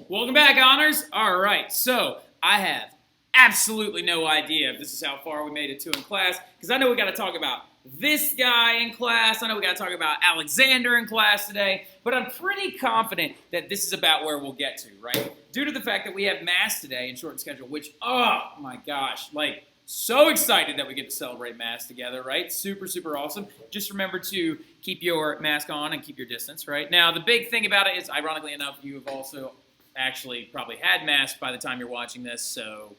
Welcome back, Honors. All right, so I have absolutely no idea if this is how far we made it to in class, because I know we got to talk about this guy in class. I know we got to talk about Alexander in class today, but I'm pretty confident that this is about where we'll get to, right? Due to the fact that we have Mass today in shortened schedule, which, oh my gosh, like, so excited that we get to celebrate Mass together, right? Super, super awesome. Just remember to keep your mask on and keep your distance, right? Now, the big thing about it is, ironically enough, you have also actually probably had Mass by the time you're watching this, so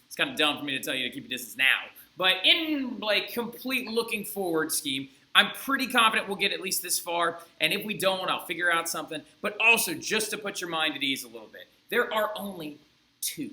it's kind of dumb for me to tell you to keep your distance now. But in, like, complete looking forward scheme, I'm pretty confident we'll get at least this far, and if we don't, I'll figure out something. But also, just to put your mind at ease a little bit, there are only two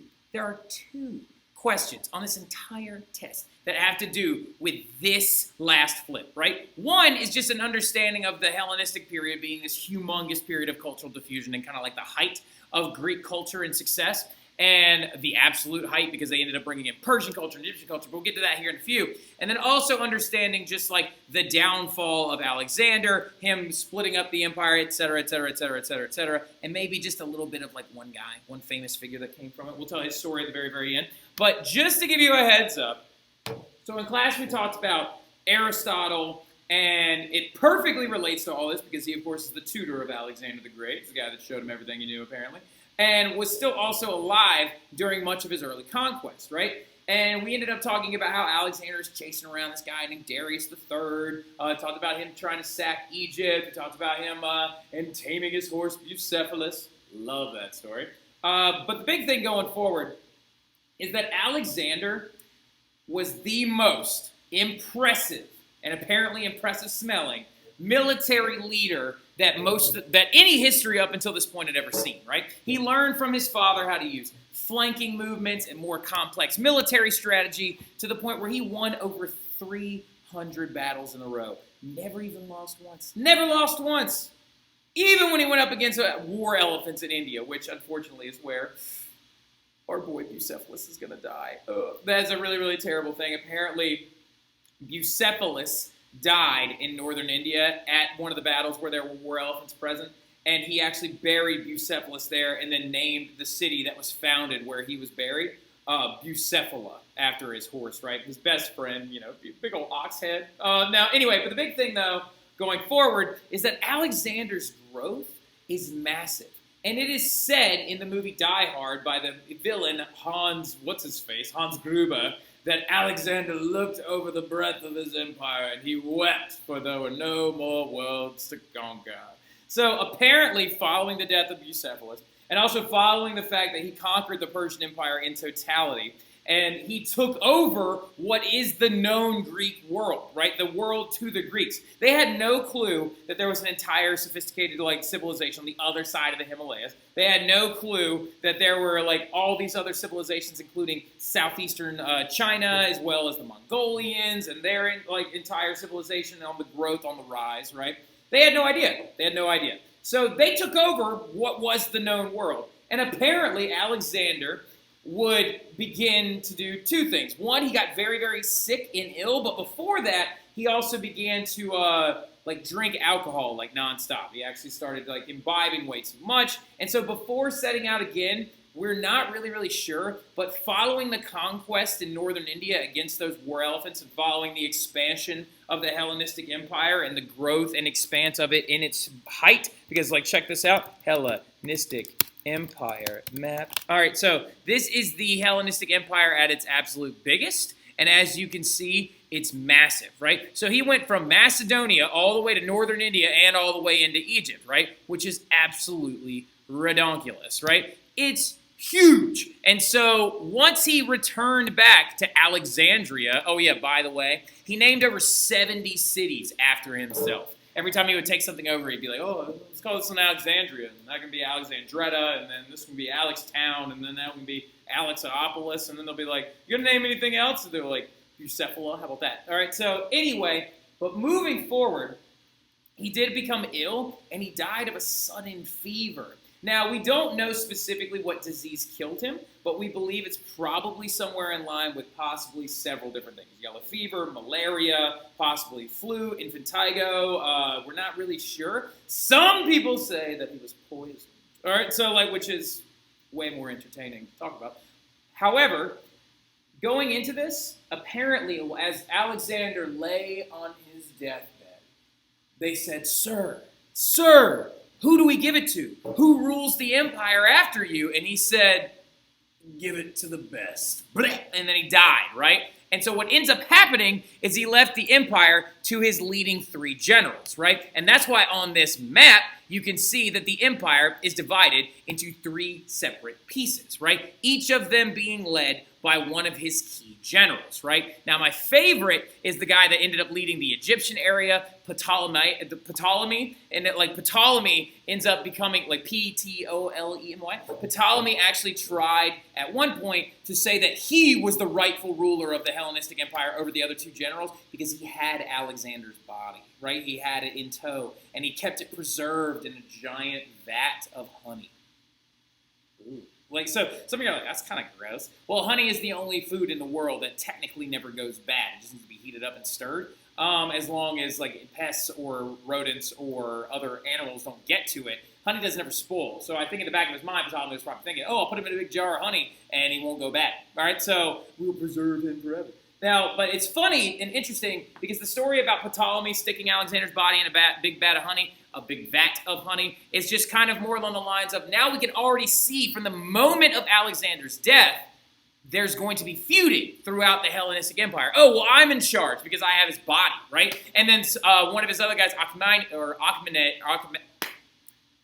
questions on this entire test that have to do with this last flip, right? One is just an understanding of the Hellenistic period being this humongous period of cultural diffusion and kind of like the height of Greek culture and success, and the absolute height because they ended up bringing in Persian culture and Egyptian culture, but we'll get to that here in a few. And then also understanding just like the downfall of Alexander, him splitting up the empire, etc., etc., etc., etc., etc., and maybe just a little bit of like one guy, one famous figure that came from it. We'll tell his story at the very, very end. But just to give you a heads up, so in class we talked about Aristotle, and it perfectly relates to all this because he, of course, is the tutor of Alexander the Great. He's the guy that showed him everything he knew, apparently, and was still also alive during much of his early conquest, right? And we ended up talking about how Alexander is chasing around this guy named Darius III. Talked about him trying to sack Egypt. We talked about him and taming his horse Bucephalus. Love that story. But the big thing going forward is that Alexander was the most impressive and apparently impressive smelling military leader that any history up until this point had ever seen, right? He learned from his father how to use flanking movements and more complex military strategy to the point where he won over 300 battles in a row. Never even lost once. Never lost once! Even when he went up against war elephants in India, which unfortunately is where our boy Bucephalus is going to die. Ugh. That's a really, really terrible thing. Apparently, Bucephalus died in northern India at one of the battles where there were war elephants present, and he actually buried Bucephalus there and then named the city that was founded where he was buried Bucephala, after his horse, right? His best friend, you know, big old ox head. Now, anyway, but the big thing, though, going forward, is that Alexander's growth is massive. And it is said in the movie Die Hard by the villain Hans Gruber, that Alexander looked over the breadth of his empire and he wept, for there were no more worlds to conquer. So apparently, following the death of Bucephalus, and also following the fact that he conquered the Persian Empire in totality, and he took over what is the known Greek world, right? The world to the Greeks. They had no clue that there was an entire sophisticated civilization on the other side of the Himalayas. They had no clue that there were all these other civilizations, including southeastern China, as well as the Mongolians and their entire civilization on the growth, on the rise, right? They had no idea. They had no idea. So they took over what was the known world. And apparently Alexander would begin to do two things. One, he got very, very sick and ill, but before that, he also began to drink alcohol nonstop. He actually started imbibing way too much. And so before setting out again, we're not really sure, but following the conquest in northern India against those war elephants and following the expansion of the Hellenistic Empire and the growth and expanse of it in its height, because check this out, Hellenistic Empire map. All right, so this is the Hellenistic Empire at its absolute biggest, and as you can see, it's massive, right? So he went from Macedonia all the way to northern India and all the way into Egypt, right? Which is absolutely redonkulous, right? It's huge. And so once he returned back to Alexandria, oh yeah, by the way, he named over 70 cities after himself. Every time he would take something over, he'd be like, oh, let's call this one Alexandria, and that can be Alexandretta, and then this can be Alextown, and then that can be Alexopolis, and then they'll be like, you gonna name anything else? And they're like, Bucephala, how about that? All right, so anyway, but moving forward, he did become ill, and he died of a sudden fever. Now, we don't know specifically what disease killed him, but we believe it's probably somewhere in line with possibly several different things. Yellow fever, malaria, possibly flu, infantile. We're not really sure. Some people say that he was poisoned All right, so which is way more entertaining to talk about. However, going into this, apparently, as Alexander lay on his deathbed, they said, Sir, who do we give it to? Who rules the empire after you? And he said, give it to the best. And then he died, right? And so what ends up happening is he left the empire to his leading 3 generals, right? And that's why on this map, you can see that the empire is divided into 3 separate pieces, right? Each of them being led by one of his key generals, right? Now, my favorite is the guy that ended up leading the Egyptian area, Ptolemy, and Ptolemy ends up becoming Ptolemy. Ptolemy actually tried at one point to say that he was the rightful ruler of the Hellenistic Empire over the other 2 generals because he had Alexander's body, right? He had it in tow, and he kept it preserved in a giant vat of honey. Ooh. So some of you are like, that's kind of gross. Well, honey is the only food in the world that technically never goes bad. It just needs to be heated up and stirred. As long as pests or rodents or other animals don't get to it, honey doesn't ever spoil. So I think in the back of his mind, Ptolemy was probably thinking, I'll put him in a big jar of honey and he won't go bad. All right, so we'll preserve him forever. Now, but it's funny and interesting because the story about Ptolemy sticking Alexander's body in a big vat of honey, is just kind of more along the lines of now we can already see from the moment of Alexander's death, there's going to be feuding throughout the Hellenistic Empire. Oh, well, I'm in charge because I have his body, right? And then one of his other guys,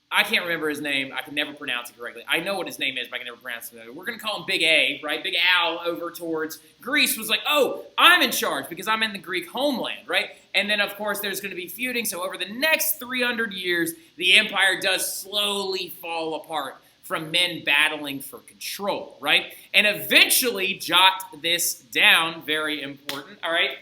I can't remember his name. I can never pronounce it correctly. I know what his name is, but I can never pronounce it. We're going to call him Big A, right? Big Al over towards Greece was like, oh, I'm in charge because I'm in the Greek homeland, right? And then, of course, there's going to be feuding. So over the next 300 years, the empire does slowly fall apart from men battling for control, right? And eventually, jot this down, very important, all right?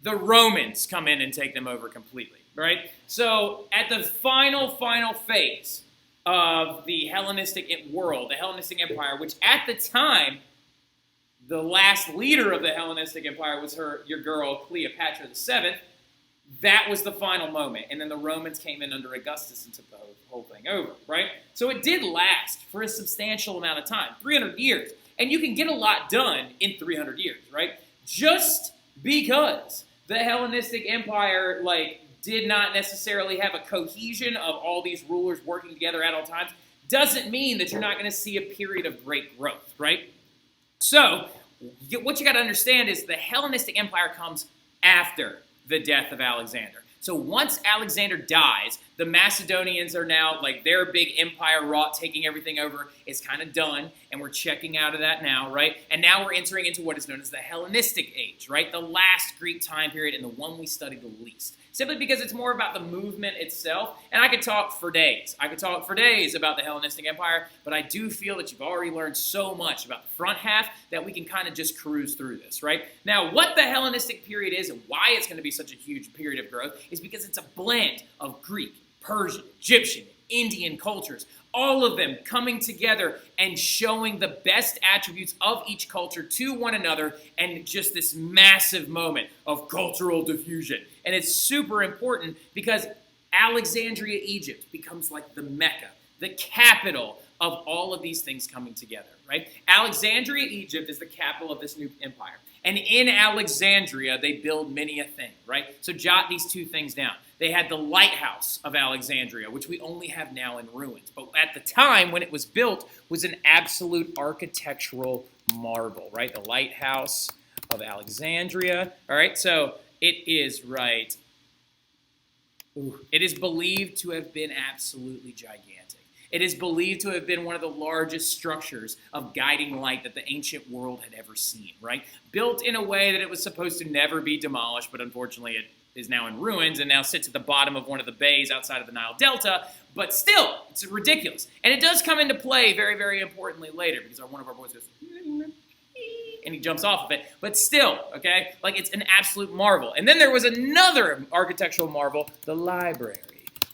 The Romans come in and take them over completely, right? So at the final phase of the Hellenistic world, the Hellenistic Empire, which at the time, the last leader of the Hellenistic Empire was your girl, Cleopatra Vii, that was the final moment. And then the Romans came in under Augustus and took the whole thing over, right? So it did last for a substantial amount of time, 300 years. And you can get a lot done in 300 years, right? Just because the Hellenistic Empire, did not necessarily have a cohesion of all these rulers working together at all times, doesn't mean that you're not going to see a period of great growth, right? So, what you got to understand is the Hellenistic Empire comes after the death of Alexander. So once Alexander dies, the Macedonians are now, their big empire wrought, taking everything over, is kind of done, and we're checking out of that now, right? And now we're entering into what is known as the Hellenistic Age, right? The last Greek time period and the one we study the least. Simply because it's more about the movement itself, and I could talk for days. I could talk for days about the Hellenistic Empire, but I do feel that you've already learned so much about the front half that we can kind of just cruise through this, right? Now, what the Hellenistic period is and why it's going to be such a huge period of growth is because it's a blend of Greek, Persian, Egyptian, Indian cultures, all of them coming together and showing the best attributes of each culture to one another, and just this massive moment of cultural diffusion. And it's super important because Alexandria, Egypt becomes like the Mecca, the capital of all of these things coming together, right? Alexandria, Egypt is the capital of this new empire. And in Alexandria, they build many a thing, right? So jot these 2 things down. They had the Lighthouse of Alexandria, which we only have now in ruins. But at the time, when it was built, was an absolute architectural marvel, right? The Lighthouse of Alexandria. All right, so it is right. It is believed to have been absolutely gigantic. It is believed to have been one of the largest structures of guiding light that the ancient world had ever seen, right? Built in a way that it was supposed to never be demolished, but unfortunately it is now in ruins and now sits at the bottom of one of the bays outside of the Nile Delta. But still, it's ridiculous. And it does come into play very, very importantly later because one of our boys goes, and he jumps off of it. But still, okay, it's an absolute marvel. And then there was another architectural marvel, the Library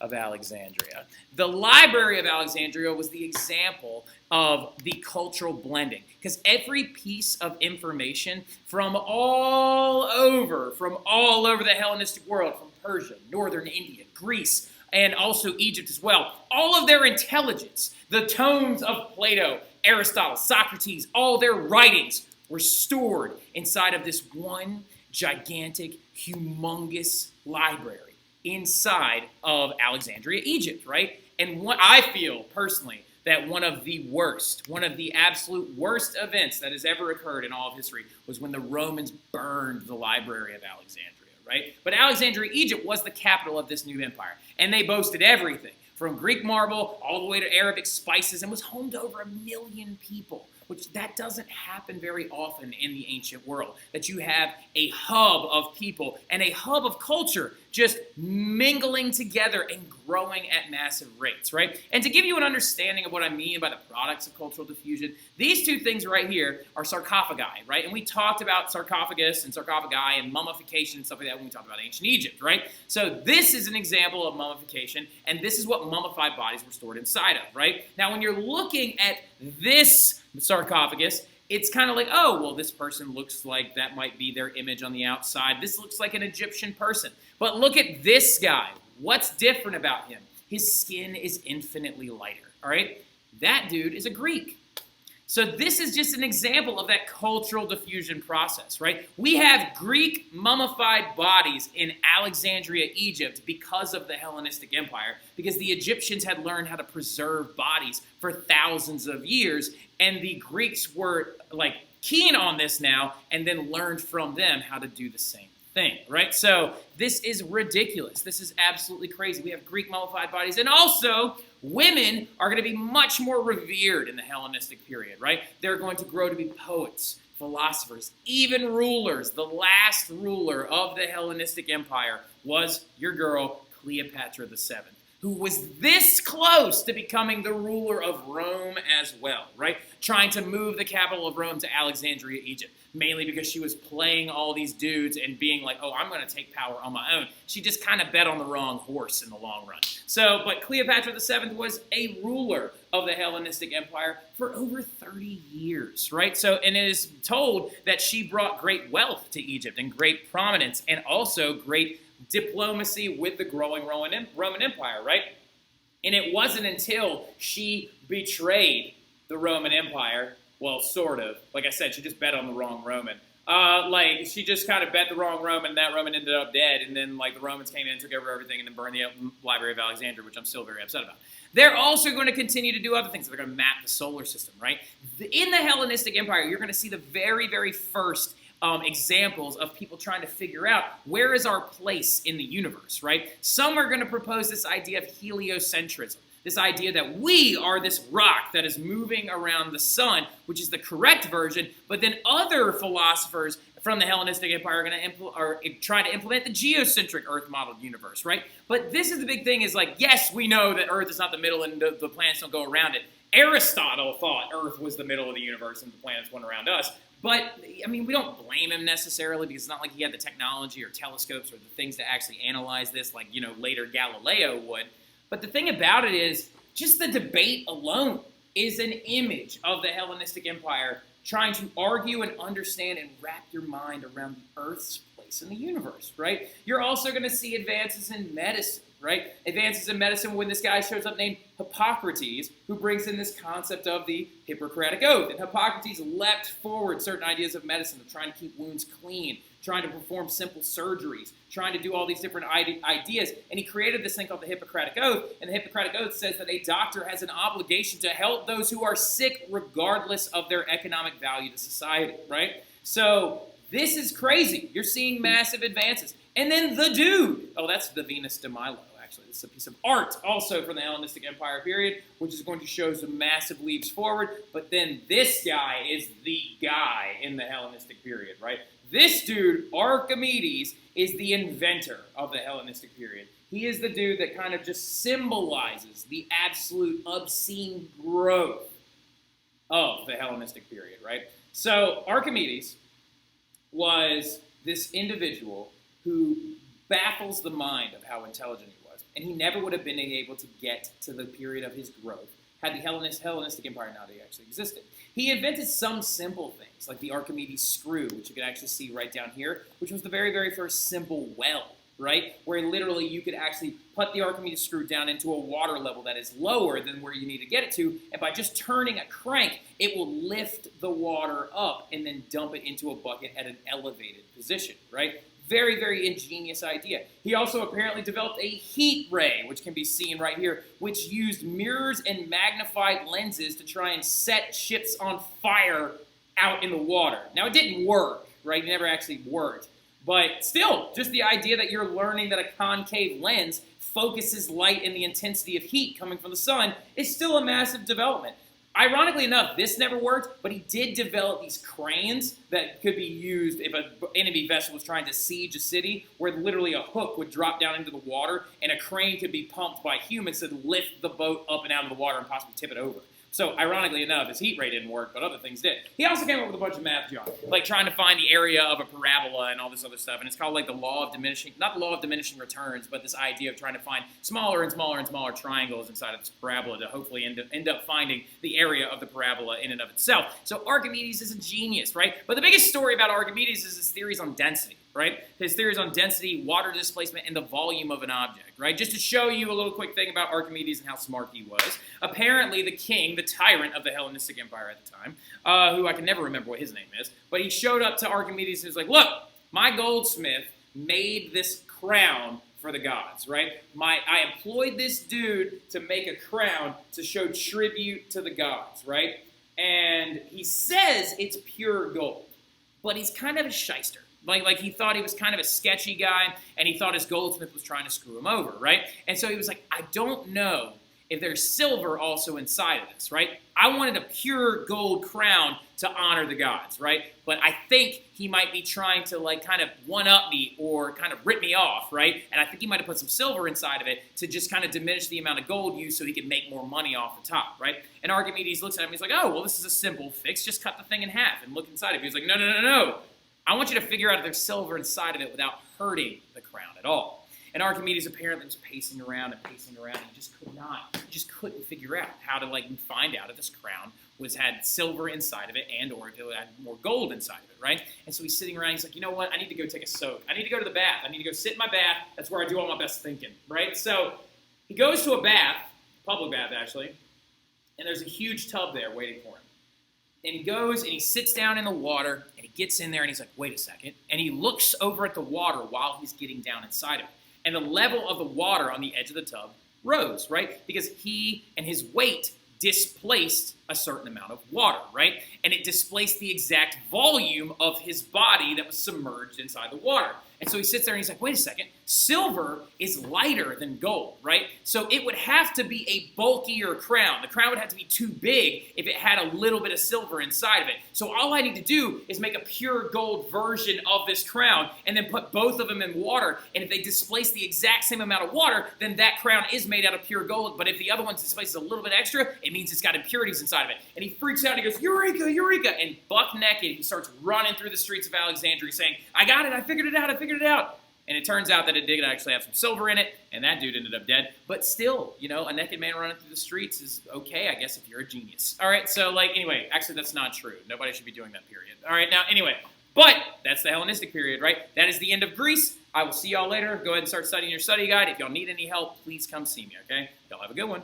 of Alexandria. The Library of Alexandria was the example of the cultural blending, because every piece of information from all over the Hellenistic world, from Persia, northern India, Greece, and also Egypt as well, all of their intelligence, the tomes of Plato, Aristotle, Socrates, all their writings were stored inside of this one gigantic, humongous library inside of Alexandria, Egypt, right? And what I feel personally that one of the absolute worst events that has ever occurred in all of history was when the Romans burned the Library of Alexandria, right? But Alexandria, Egypt was the capital of this new empire, and they boasted everything from Greek marble all the way to Arabic spices and was home to over 1 million people, which that doesn't happen very often in the ancient world, that you have a hub of people and a hub of culture just mingling together and growing at massive rates, right? And to give you an understanding of what I mean by the products of cultural diffusion, these two things right here are sarcophagi, right? And we talked about sarcophagus and sarcophagi and mummification and stuff like that when we talked about ancient Egypt, right? So this is an example of mummification, and this is what mummified bodies were stored inside of, right? Now, when you're looking at this sarcophagus, it's kind of like, oh, well, this person looks like that might be their image on the outside. This looks like an Egyptian person. But look at this guy. What's different about him? His skin is infinitely lighter, all right? That dude is a Greek. So this is just an example of that cultural diffusion process, right? We have Greek mummified bodies in Alexandria, Egypt because of the Hellenistic Empire, because the Egyptians had learned how to preserve bodies for thousands of years, and the Greeks were like keen on this now and then learned from them how to do the same thing, right? So this is ridiculous. This is absolutely crazy. We have Greek mummified bodies, and also women are going to be much more revered in the Hellenistic period, right? They're going to grow to be poets, philosophers, even rulers. The last ruler of the Hellenistic Empire was your girl, Cleopatra VII, who was this close to becoming the ruler of Rome as well, right? Trying to move the capital of Rome to Alexandria, Egypt, mainly because she was playing all these dudes and being like, oh, I'm going to take power on my own. She just kind of bet on the wrong horse in the long run. So, but Cleopatra VII was a ruler of the Hellenistic Empire for over 30 years, right? So, and it is told that she brought great wealth to Egypt and great prominence and also great diplomacy with the growing Roman Empire, right? And it wasn't until she betrayed the Roman Empire, well, sort of. Like I said, she just bet on the wrong Roman. She just kind of bet the wrong Roman, and that Roman ended up dead, and then, like, the Romans came in and took over everything and then burned the Library of Alexandria, which I'm still very upset about. They're also going to continue to do other things. They're going to map the solar system, right? In the Hellenistic Empire, you're going to see the very, very first examples of people trying to figure out where is our place in the universe, right? Some are going to propose this idea of heliocentrism, this idea that we are this rock that is moving around the sun, which is the correct version, but then other philosophers from the Hellenistic Empire are going to try to implement the geocentric Earth modeled universe, right? But this is the big thing is like, yes, we know that Earth is not the middle and the planets don't go around it. Aristotle thought Earth was the middle of the universe and the planets went around us. But, I mean, we don't blame him necessarily because it's not like he had the technology or telescopes or the things to actually analyze this like, later Galileo would. But the thing about it is just the debate alone is an image of the Hellenistic Empire trying to argue and understand and wrap your mind around the Earth's place in the universe, right? You're also going to see advances in medicine, right? Advances in medicine when this guy shows up named Hippocrates, who brings in this concept of the Hippocratic Oath. And Hippocrates leapt forward certain ideas of medicine, of trying to keep wounds clean, trying to perform simple surgeries, trying to do all these different ideas. And he created this thing called the Hippocratic Oath. And the Hippocratic Oath says that a doctor has an obligation to help those who are sick regardless of their economic value to society, right? So this is crazy. You're seeing massive advances. And then the dude, oh, that's the Venus de Milo, actually. This is a piece of art also from the Hellenistic Empire period, which is going to show some massive leaps forward. But then this guy is the guy in the Hellenistic period, right? This dude, Archimedes, is the inventor of the Hellenistic period. He is the dude that kind of just symbolizes the absolute obscene growth of the Hellenistic period, right? So Archimedes was this individual who baffles the mind of how intelligent he was. And he never would have been able to get to the period of his growth had the Hellenistic Empire not actually existed. He invented some simple things, like the Archimedes Screw, which you can actually see right down here, which was the very, very first simple well right? Where literally you could actually put the Archimedes screw down into a water level that is lower than where you need to get it to, and by just turning a crank, it will lift the water up and then dump it into a bucket at an elevated position, right? Very, very ingenious idea. He also apparently developed a heat ray, which can be seen right here, which used mirrors and magnified lenses to try and set ships on fire out in the water. Now, it didn't work, right? It never actually worked. But still, just the idea that you're learning that a concave lens focuses light and the intensity of heat coming from the sun is still a massive development. Ironically enough, this never worked, but he did develop these cranes that could be used if an enemy vessel was trying to siege a city, where literally a hook would drop down into the water and a crane could be pumped by humans to lift the boat up and out of the water and possibly tip it over. So, ironically enough, his heat ray didn't work, but other things did. He also came up with a bunch of math junk, like trying to find the area of a parabola and all this other stuff, and it's called like the law of diminishing, not the law of diminishing returns, but this idea of trying to find smaller and smaller and smaller triangles inside of this parabola to hopefully end up finding the area of the parabola in and of itself. So Archimedes is a genius, right? But the biggest story about Archimedes is his theories on density, right? His theories on density, water displacement, and the volume of an object, right? Just to show you a little quick thing about Archimedes and how smart he was. Apparently the king, the tyrant of the Hellenistic Empire at the time, who I can never remember what his name is, but he showed up to Archimedes and was like, look, my goldsmith made this crown for the gods, right? I employed this dude to make a crown to show tribute to the gods, right? And he says it's pure gold, but he's kind of a shyster. Like he thought he was kind of a sketchy guy, and he thought his goldsmith was trying to screw him over, right? And so he was like, I don't know if there's silver also inside of this, right? I wanted a pure gold crown to honor the gods, right? But I think he might be trying to like kind of one-up me or kind of rip me off, right? And I think he might have put some silver inside of it to just kind of diminish the amount of gold used so he could make more money off the top, right? And Archimedes looks at him, he's like, oh, well, this is a simple fix. Just cut the thing in half and look inside of it. He's like, no, no, no, no. I want you to figure out if there's silver inside of it without hurting the crown at all. And Archimedes apparently was pacing around and he just couldn't figure out how to like find out if this crown had silver inside of it and or if it had more gold inside of it, right? And so he's sitting around, he's like, you know what, I need to go take a soak. I need to go to the bath. I need to go sit in my bath. That's where I do all my best thinking, right? So he goes to a bath, public bath actually, and there's a huge tub there waiting for him. And he goes and he sits down in the water and he gets in there and he's like, wait a second. And he looks over at the water while he's getting down inside of it. And the level of the water on the edge of the tub rose, right? Because he and his weight displaced a certain amount of water, right? And it displaced the exact volume of his body that was submerged inside the water. And so he sits there and he's like, wait a second, silver is lighter than gold, right? So it would have to be a bulkier crown. The crown would have to be too big if it had a little bit of silver inside of it. So all I need to do is make a pure gold version of this crown and then put both of them in water. And if they displace the exact same amount of water, then that crown is made out of pure gold. But if the other one displaces a little bit extra, it means it's got impurities inside of it. And he freaks out and he goes, Eureka, Eureka! And buck naked, he starts running through the streets of Alexandria saying, I got it, I figured it out, I figured it out. And it turns out that it did actually have some silver in it, and that dude ended up dead. But still, you know, a naked man running through the streets is okay, I guess, if you're a genius. All right, so, like, anyway, actually, that's not true. Nobody should be doing that period. All right, now, anyway, but that's the Hellenistic period, right? That is the end of Greece. I will see y'all later. Go ahead and start studying your study guide. If y'all need any help, please come see me, okay? Y'all have a good one.